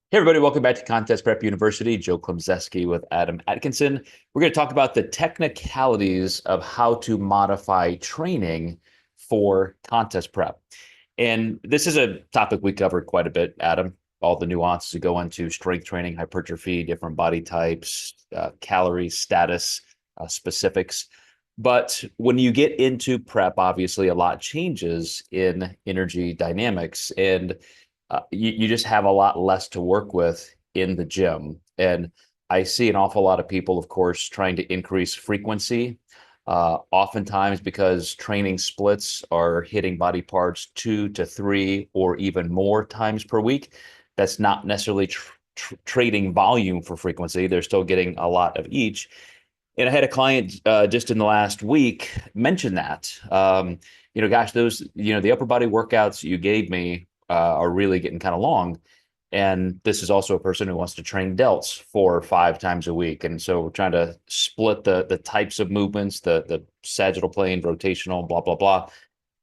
Hey, everybody, welcome back to Contest Prep University. Joe Klemczewski with Adam Atkinson. We're going to talk about the technicalities of how to modify training for contest prep. And this is a topic we covered quite a bit, Adam. All the nuances that go into strength training, hypertrophy, different body types, calories, status, specifics. But when you get into prep, obviously a lot changes in energy dynamics. And you just have a lot less to work with in the gym. And I see an awful lot of people, of course, trying to increase frequency, oftentimes because training splits are hitting body parts 2 to 3 or even more times per week. That's not necessarily trading volume for frequency. They're still getting a lot of each. And I had a client just in the last week mention that, gosh, the upper body workouts you gave me are really getting kind of long. And this is also a person who wants to train delts 4 or 5 times a week. And so we're trying to split the types of movements, the sagittal plane, rotational, blah, blah, blah.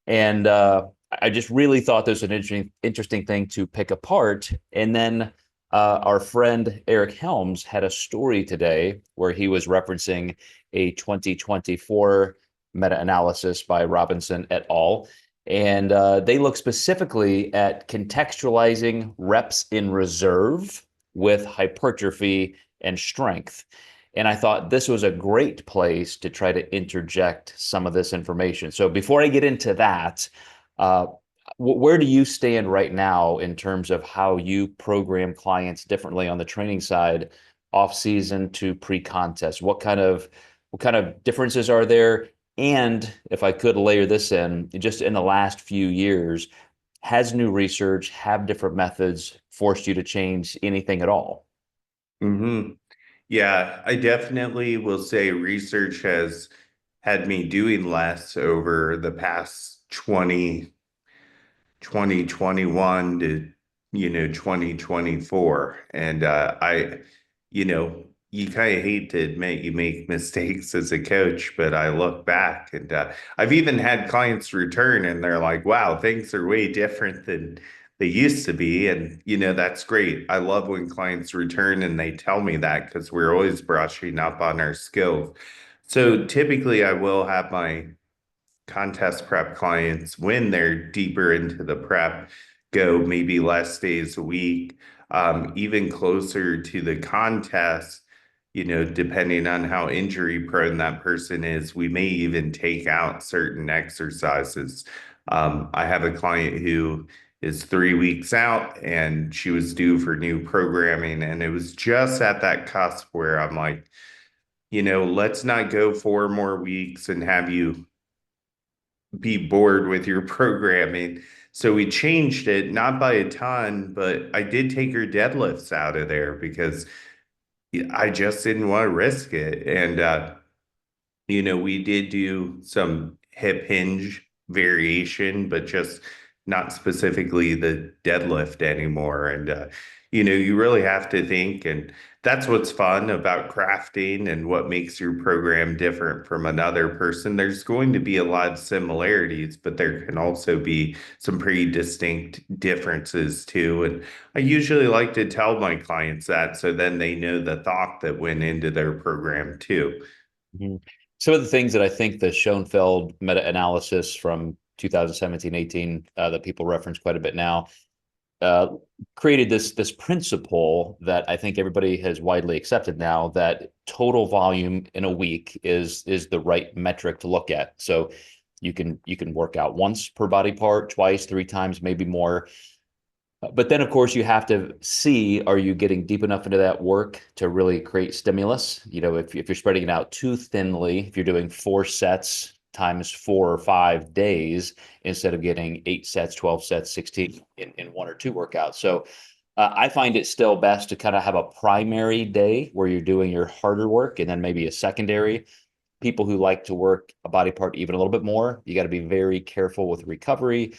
And I just really thought this was an interesting thing to pick apart. And then our friend Eric Helms had a story today where he was referencing a 2024 meta-analysis by Robinson et al. And they look specifically at contextualizing reps in reserve with hypertrophy and strength. And I thought this was a great place to try to interject some of this information. So before I get into that, uh, where do you stand right now in terms of how you program clients differently on the training side, off season to pre-contest? What kind of differences are there? And if I could layer this in, just in the last few years, has new research, have different methods forced you to change anything at all? hmm Yeah, I definitely will say research has had me doing less over the past 2021 to 2024. And you know, you kind of hate to admit you make mistakes as a coach, but I look back and I've even had clients return and they're like, wow, things are way different than they used to be. And that's great. I love when clients return and they tell me that because we're always brushing up on our skills. So typically I will have my contest prep clients, when they're deeper into the prep, go maybe less days a week, even closer to the contest, depending on how injury prone that person is, we may even take out certain exercises. I have a client who is 3 weeks out and she was due for new programming. And it was just at that cusp where I'm like, let's not go 4 more weeks and have you be bored with your programming. So we changed it, not by a ton, but I did take her deadlifts out of there because I just didn't want to risk it. And, we did do some hip hinge variation, but just not specifically the deadlift anymore. And, you really have to think, and that's what's fun about crafting and what makes your program different from another person. There's going to be a lot of similarities, but there can also be some pretty distinct differences too. And I usually like to tell my clients that so then they know the thought that went into their program too. Mhm. Some of the things that I think the Schoenfeld meta-analysis from 2017-18 that people reference quite a bit now uh, created this principle that I think everybody has widely accepted now, that total volume in a week is the right metric to look at. So you can work out once per body part, twice, 3 times, maybe more. But then, of course, you have to see, are you getting deep enough into that work to really create stimulus? If you're spreading it out too thinly, if you're doing 4 sets times 4 or 5 days instead of getting 8 sets, 12 sets, 16 in 1 or 2 workouts. So I find it still best to kind of have a primary day where you're doing your harder work and then maybe a secondary. People who like to work a body part even a little bit more, you got to be very careful with recovery.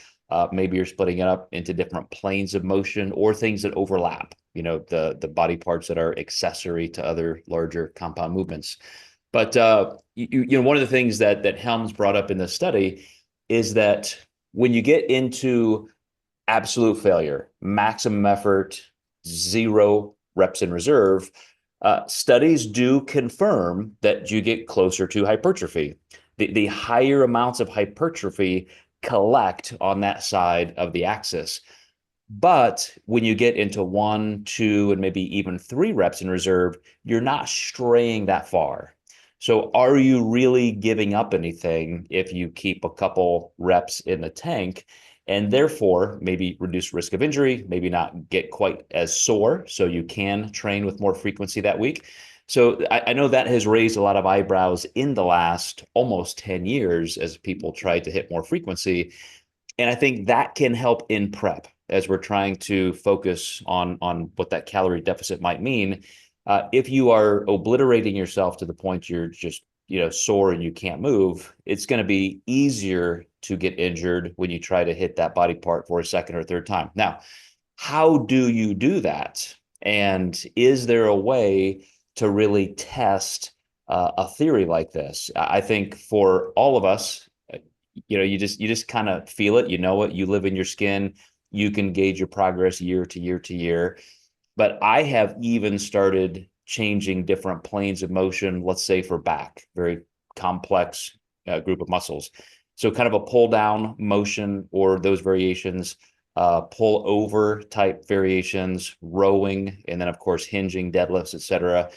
Maybe you're splitting it up into different planes of motion or things that overlap, the body parts that are accessory to other larger compound movements. But one of the things that Helms brought up in the study is that when you get into absolute failure, maximum effort, zero reps in reserve, studies do confirm that you get closer to hypertrophy. The higher amounts of hypertrophy collect on that side of the axis. But when you get into one, two, and maybe even three reps in reserve, you're not straying that far. So are you really giving up anything if you keep a couple reps in the tank and therefore maybe reduce risk of injury, maybe not get quite as sore so you can train with more frequency that week? So I know that has raised a lot of eyebrows in the last almost 10 years as people try to hit more frequency. And I think that can help in prep as we're trying to focus on what that calorie deficit might mean. If you are obliterating yourself to the point you're just sore and you can't move, it's going to be easier to get injured when you try to hit that body part for a second or third time. Now, how do you do that? And is there a way to really test a theory like this? I think for all of us, you just kind of feel it, you live in your skin, you can gauge your progress year to year to year. But I have even started changing different planes of motion, let's say for back, very complex group of muscles. So kind of a pull down motion or those variations, pull over type variations, rowing, and then of course hinging, deadlifts, etc.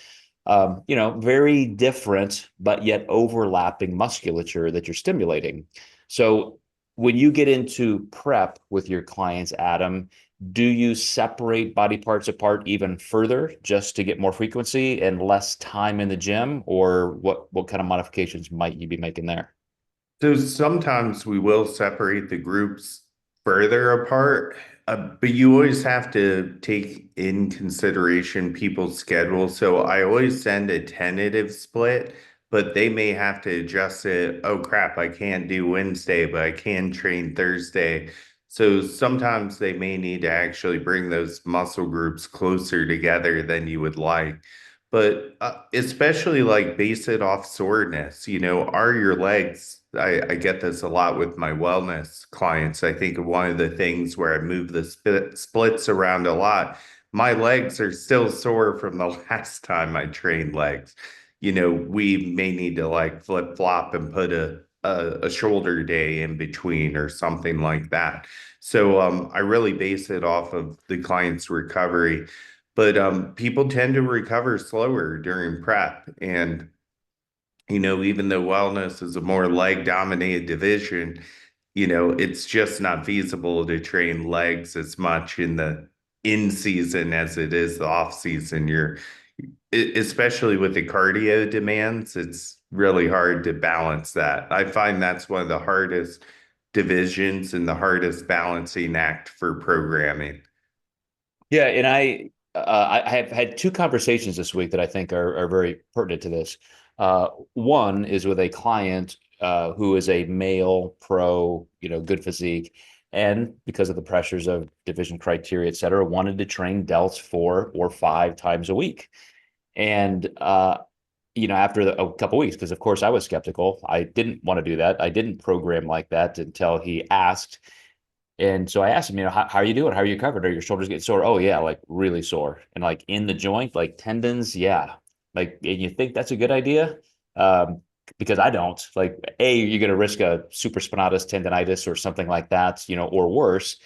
Very different, but yet overlapping musculature that you're stimulating. So when you get into prep with your clients, Adam, do you separate body parts apart even further just to get more frequency and less time in the gym? Or what kind of modifications might you be making there? So sometimes we will separate the groups further apart, but you always have to take in consideration people's schedule. So I always send a tentative split, but they may have to adjust it. Oh crap, I can't do Wednesday, but I can train Thursday. So sometimes they may need to actually bring those muscle groups closer together than you would like. But especially like base it off soreness, are your legs? I get this a lot with my wellness clients. I think one of the things where I move the splits around a lot, my legs are still sore from the last time I trained legs. We may need to like flip flop and put a shoulder day in between or something like that. So I really base it off of the client's recovery. But people tend to recover slower during prep. And, even though wellness is a more leg dominated division, it's just not feasible to train legs as much in the in season as it is the off season. Especially with the cardio demands, it's really hard to balance that. I find that's one of the hardest divisions and the hardest balancing act for programming. Yeah, and I have had two conversations this week that I think are very pertinent to this. One is with a client who is a male pro, good physique, and because of the pressures of division criteria, et cetera, wanted to train delts 4 or 5 times a week. And after a couple of weeks, because of course I was skeptical, I didn't want to do that. I didn't program like that until he asked. And so I asked him, how are you doing? How are you covered? Are your shoulders getting sore? Oh yeah, like really sore. And like in the joint, like tendons, yeah. Like, and you think that's a good idea? Um, because I don't. Like, you're going to risk a supraspinatus tendonitis or something like that, or worse.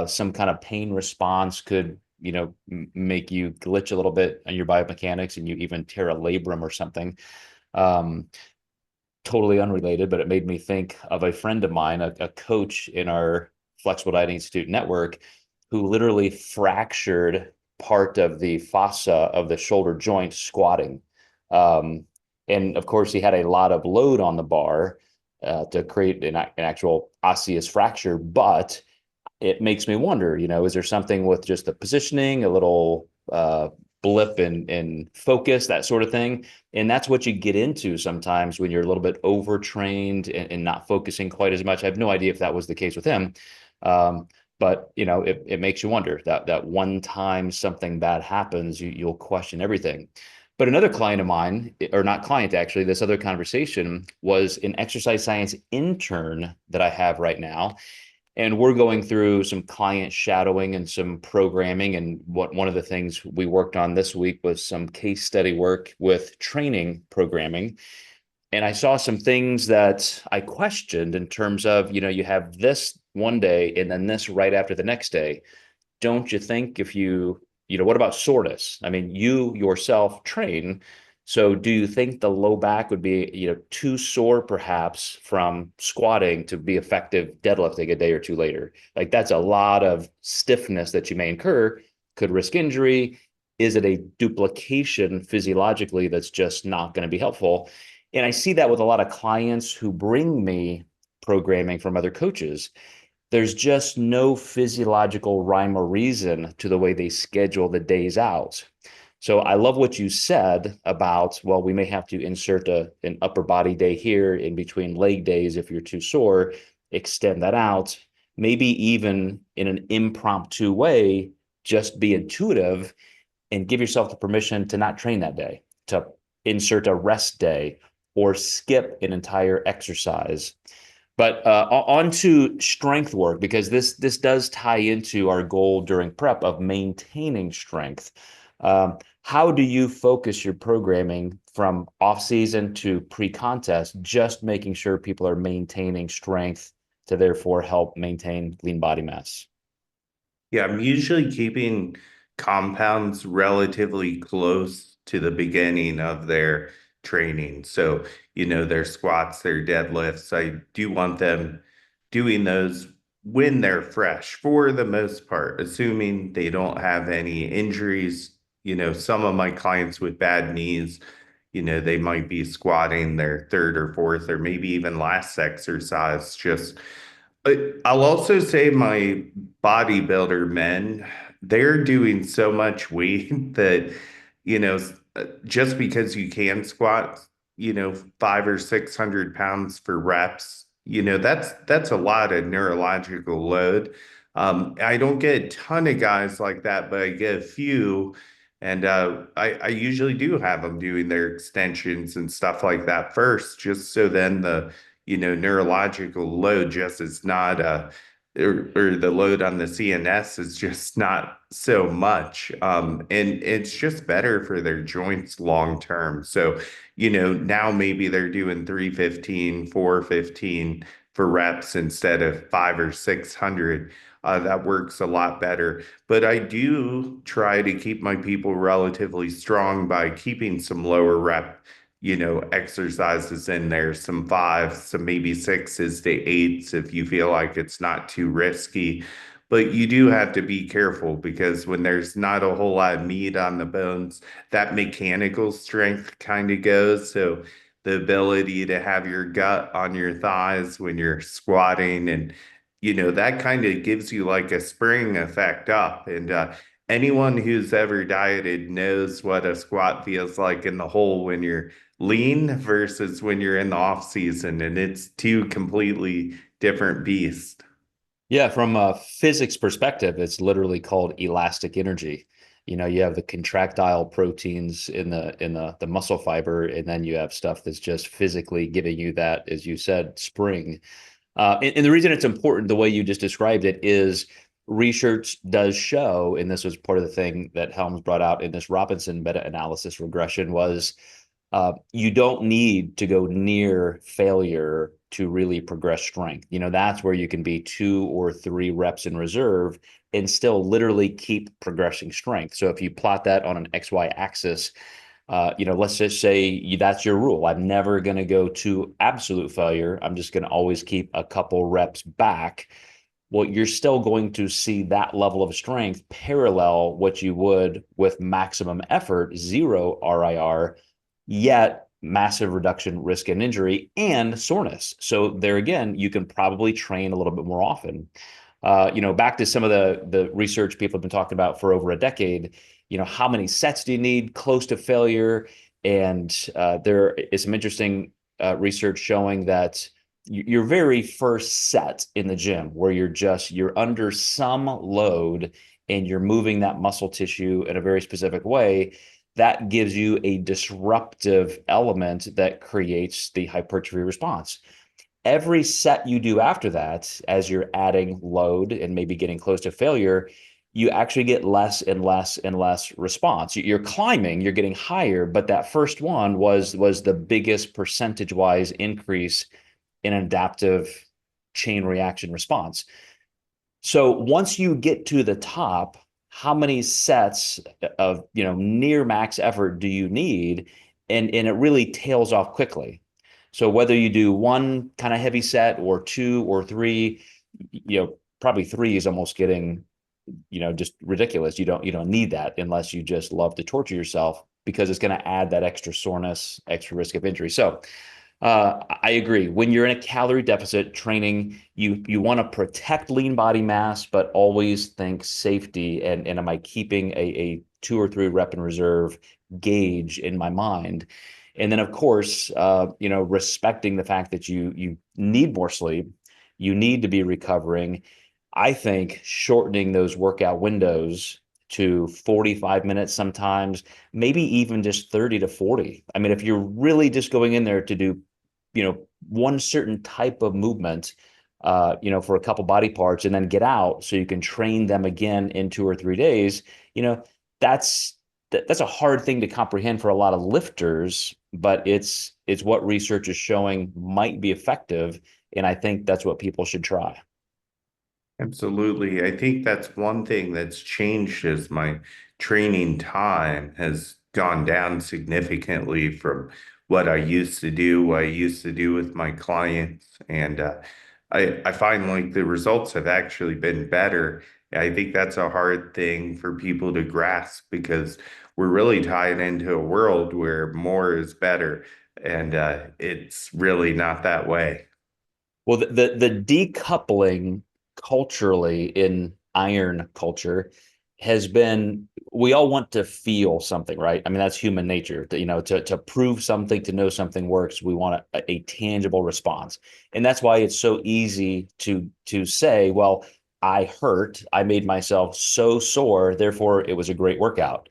Some kind of pain response could, make you glitch a little bit on your biomechanics, and you even tear a labrum or something. Um, Totally unrelated, but it made me think of a friend of mine, a coach in our Flexible Dieting Institute network, who literally fractured part of the fossa of the shoulder joint squatting. Um, and of course, he had a lot of load on the bar to create an actual osseous fracture. But it makes me wonder, is there something with just the positioning, a little blip in focus, that sort of thing? And that's what you get into sometimes when you're a little bit overtrained and not focusing quite as much. I have no idea if that was the case with him. But it makes you wonder that one time something bad happens, you'll question everything. But another client of mine, or not client actually, this other conversation was an exercise science intern that I have right now. And we're going through some client shadowing and some programming. And one of the things we worked on this week was some case study work with training programming. And I saw some things that I questioned in terms of, you have this one day and then this right after the next day. Don't you think if what about soreness? I mean, you yourself train. So do you think the low back would be, too sore perhaps from squatting to be effective deadlifting a day or two later? Like that's a lot of stiffness that you may incur, could risk injury. Is it a duplication physiologically that's just not going to be helpful? And I see that with a lot of clients who bring me programming from other coaches. There's just no physiological rhyme or reason to the way they schedule the days out. So I love what you said about, well, we may have to insert an upper body day here in between leg days if you're too sore, extend that out, maybe even in an impromptu way, just be intuitive and give yourself the permission to not train that day, to insert a rest day or skip an entire exercise. But on to strength work, because this does tie into our goal during prep of maintaining strength. How do you focus your programming from off season to pre-contest, just making sure people are maintaining strength to therefore help maintain lean body mass? Yeah, I'm usually keeping compounds relatively close to the beginning of their training. So, their squats, their deadlifts, I do want them doing those when they're fresh for the most part, assuming they don't have any injuries. Some of my clients with bad knees, they might be squatting their third or fourth or maybe even last exercise just I'll also say my bodybuilder men, they're doing so much weight that, just because you can squat, 500 or 600 pounds for reps, that's a lot of neurological load. I don't get a ton of guys like that, but I get a few. And I usually do have them doing their extensions and stuff like that first, just so then the neurological load just is not or the load on the CNS is just not so much. And it's just better for their joints long term. So, now maybe they're doing 315, 415 for reps instead of 5 or 600. That works a lot better. But I do try to keep my people relatively strong by keeping some lower rep exercises in there, some fives, some maybe sixes to eights if you feel like it's not too risky. But you do have to be careful because when there's not a whole lot of meat on the bones, that mechanical strength kind of goes. So the ability to have your gut on your thighs when you're squatting and that kind of gives you like a spring effect up. And anyone who's ever dieted knows what a squat feels like in the hole when you're lean versus when you're in the off season, and it's two completely different beasts. Yeah, from a physics perspective, it's literally called elastic energy. You have the contractile proteins in the muscle fiber, and then you have stuff that's just physically giving you that, as you said, spring. And the reason it's important, the way you just described it, is research does show, and this was part of the thing that Helms brought out in this Robinson meta-analysis regression, was you don't need to go near failure to really progress strength. That's where you can be 2 or 3 reps in reserve and still literally keep progressing strength. So if you plot that on an XY axis, let's just say that's your rule. I'm never going to go to absolute failure. I'm just going to always keep a couple reps back. Well, you're still going to see that level of strength parallel what you would with maximum effort, zero RIR, yet massive reduction risk and injury and soreness. So there again, you can probably train a little bit more often. Back to some of the research people have been talking about for over a decade. How many sets do you need close to failure? And there is some interesting research showing that your very first set in the gym, where you're under some load and you're moving that muscle tissue in a very specific way, that gives you a disruptive element that creates the hypertrophy response. every set you do after that, as you're adding load and maybe getting close to failure, you actually get less and less and less response. You're climbing, you're getting higher, but that first one was the biggest percentage wise increase in an adaptive chain reaction response. So once you get to the top, how many sets of near max effort do you need? And it really tails off quickly. So whether you do one kind of heavy set or two or three, probably three is almost getting, just ridiculous. You don't need that unless you just love to torture yourself, because it's going to add that extra soreness, extra risk of injury. So I agree. When you're in a calorie deficit training, you want to protect lean body mass, but always think safety. And am I keeping a 2 or 3 rep in reserve gauge in my mind? And then, of course, respecting the fact that you need more sleep, you need to be recovering. I think shortening those workout windows to 45 minutes sometimes, maybe even just 30 to 40. I mean, if you're really just going in there to do, one certain type of movement, for a couple body parts and then get out so you can train them again in 2 or 3 days, that's that's a hard thing to comprehend for a lot of lifters, but it's what research is showing might be effective. And I think that's what people should try. Absolutely. I think that's one thing that's changed as my training time has gone down significantly from what I used to do, what I used to do with my clients. And I find like the results have actually been better. I think that's a hard thing for people to grasp because we're really tied into a world where more is better. And it's really not that way. Well, the decoupling culturally in iron culture has been, we all want to feel something, right? I mean, that's human nature. To prove something, to know something works, we want a tangible response. And that's why it's so easy to say, well, I hurt, I made myself so sore, therefore it was a great workout.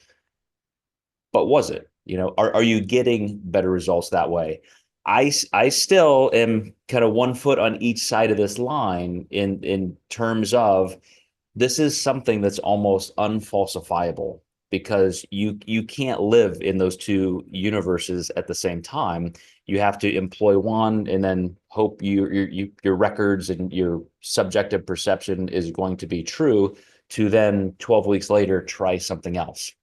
But was it? Are you getting better results that way? I still am kind of 1 foot on each side of this line in terms of, this is something that's almost unfalsifiable, because you can't live in those two universes at the same time. You have to employ one and then hope your records and your subjective perception is going to be true, to then 12 weeks later try something else.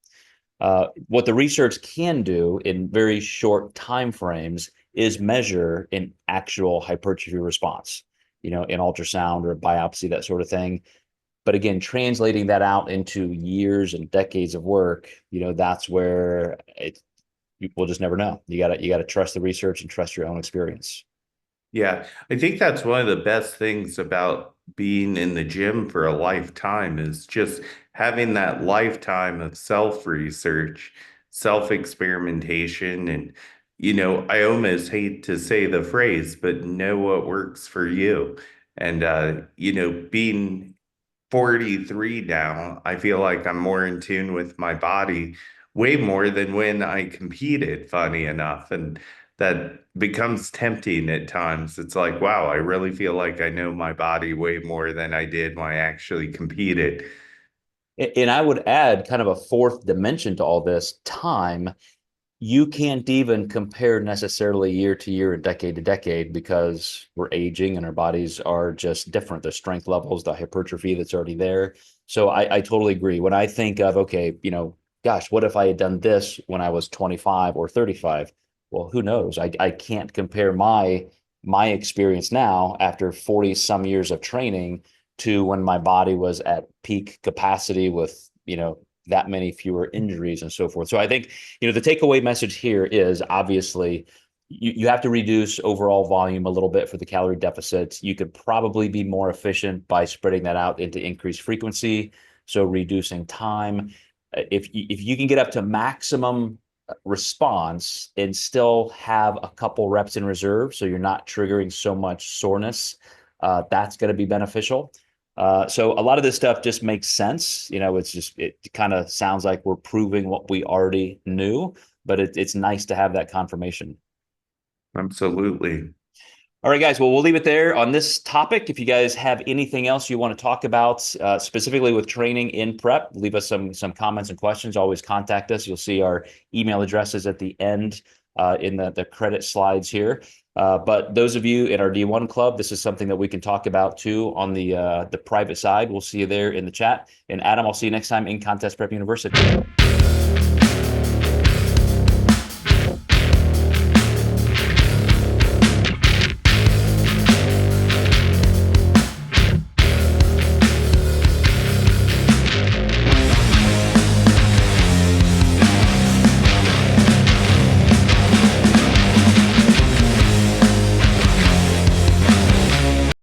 What the research can do in very short time frames is measure an actual hypertrophy response, in ultrasound or biopsy, that sort of thing. But again, translating that out into years and decades of work, that's where we'll just never know. You gotta trust the research and trust your own experience. Yeah, I think that's one of the best things about being in the gym for a lifetime is just having that lifetime of self-research, self-experimentation, and I almost hate to say the phrase, but know what works for you. And being 43 now, I feel like I'm more in tune with my body way more than when I competed, funny enough. And that becomes tempting at times. It's like, wow, I really feel like I know my body way more than I did when I actually competed. And I would add kind of a fourth dimension to all this: time. You can't even compare necessarily year to year and decade to decade, because we're aging and our bodies are just different. The strength levels, the hypertrophy that's already there. So I totally agree. When I think of, okay, gosh, what if I had done this when I was 25 or 35? Well, who knows? I can't compare my experience now after 40 some years of training to when my body was at peak capacity with, that many fewer injuries and so forth. So I think, the takeaway message here is obviously you have to reduce overall volume a little bit for the calorie deficit. You could probably be more efficient by spreading that out into increased frequency, so reducing time. If you can get up to maximum response and still have a couple reps in reserve, so you're not triggering so much soreness, that's going to be beneficial. So a lot of this stuff just makes sense. It kind of sounds like we're proving what we already knew, but it's nice to have that confirmation. Absolutely. All right, guys. Well, we'll leave it there on this topic. If you guys have anything else you want to talk about, specifically with training in prep, leave us some comments and questions. Always contact us. You'll see our email addresses at the end in the credit slides here. But those of you in our D1 club, this is something that we can talk about too on the private side. We'll see you there in the chat. And Adam, I'll see you next time in Contest Prep University.